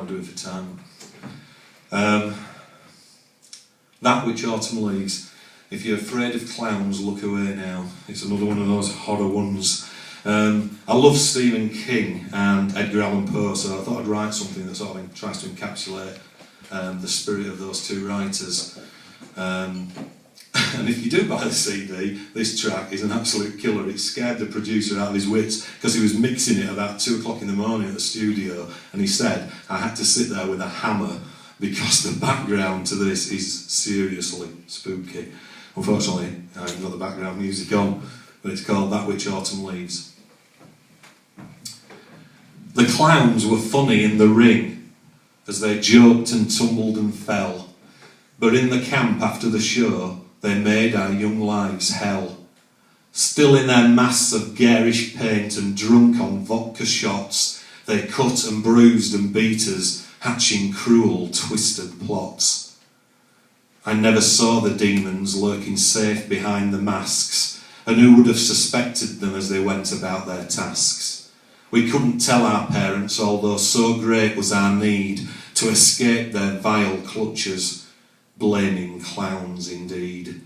I'll do it for time. That which autumn leaves. If you're afraid of clowns, look away now. It's another one of those horror ones. I love Stephen King and Edgar Allan Poe, so I thought I'd write something that sort of tries to encapsulate the spirit of those two writers. And if you do buy the CD, this track is an absolute killer. It scared the producer out of his wits because he was mixing it about 2 o'clock in the morning at the studio, and he said, I had to sit there with a hammer because the background to this is seriously spooky. Unfortunately, I haven't got the background music on, but it's called That Which Autumn Leaves. The clowns were funny in the ring as they joked and tumbled and fell, but in the camp after the show they made our young lives hell. Still in their masks of garish paint and drunk on vodka shots, they cut and bruised and beat us, hatching cruel, twisted plots. I never saw the demons lurking safe behind the masks, and who would have suspected them as they went about their tasks? We couldn't tell our parents, although so great was our need to escape their vile clutches, blaming clowns indeed.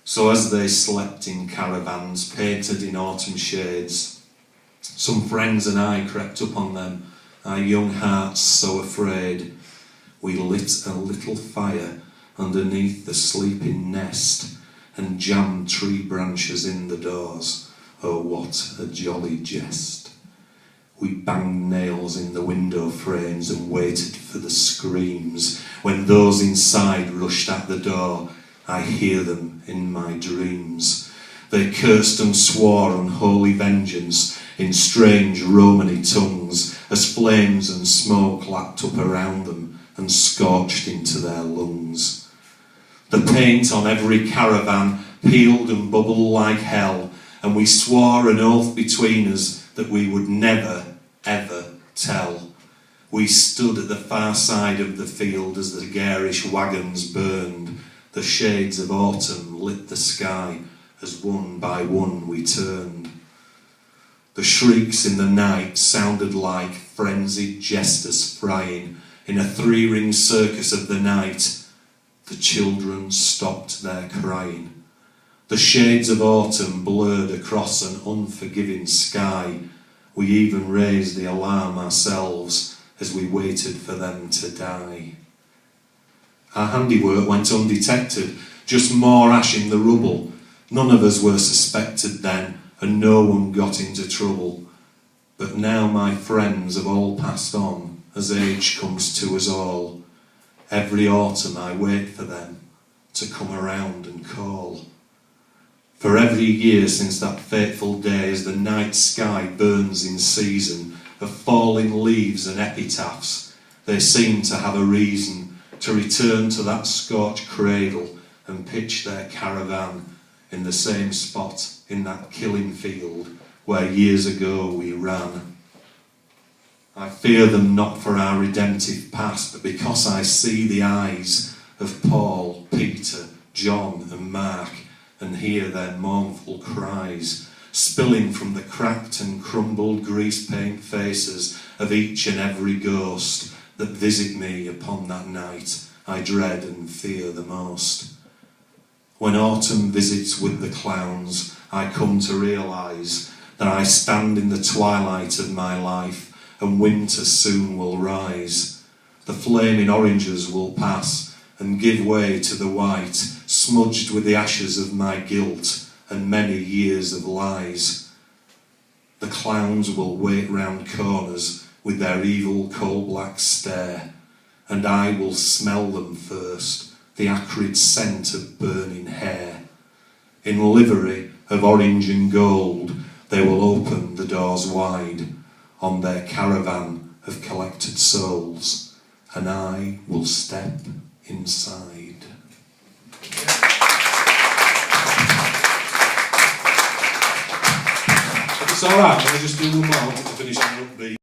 So as they slept in caravans painted in autumn shades, some friends and I crept up on them, our young hearts so afraid. We lit a little fire underneath the sleeping nest and jammed tree branches in the doors. Oh, what a jolly jest. We banged nails in the window frames and waited for the screams. When those inside rushed at the door, I hear them in my dreams. They cursed and swore unholy vengeance in strange Romany tongues as flames and smoke lapped up around them and scorched into their lungs. The paint on every caravan peeled and bubbled like hell, and we swore an oath between us that we would never, ever tell. We stood at the far side of the field as the garish wagons burned. The shades of autumn lit the sky as one by one we turned. The shrieks in the night sounded like frenzied jesters frying in a 3-ring circus of the night. The children stopped their crying. The shades of autumn blurred across an unforgiving sky. We even raised the alarm ourselves as we waited for them to die. Our handiwork went undetected, just more ash in the rubble. None of us were suspected then, and no one got into trouble. But now my friends have all passed on, as age comes to us all. Every autumn I wait for them to come around and call. For every year since that fateful day, as the night sky burns in season of falling leaves and epitaphs, they seem to have a reason to return to that scorched cradle and pitch their caravan in the same spot in that killing field where years ago we ran. I fear them not for our redemptive past, but because I see the eyes of Paul, Peter, John and Mark, and hear their mournful cries spilling from the cracked and crumbled grease paint faces of each and every ghost that visit me upon that night I dread and fear the most. When autumn visits with the clowns, I come to realise that I stand in the twilight of my life and winter soon will rise. The flaming oranges will pass and give way to the white, smudged with the ashes of my guilt and many years of lies. The clowns will wait round corners with their evil coal-black stare, and I will smell them first, the acrid scent of burning hair. In livery of orange and gold, they will open the doors wide on their caravan of collected souls, and I will step inside. If it's alright, can I just do one more to finish on upbeat?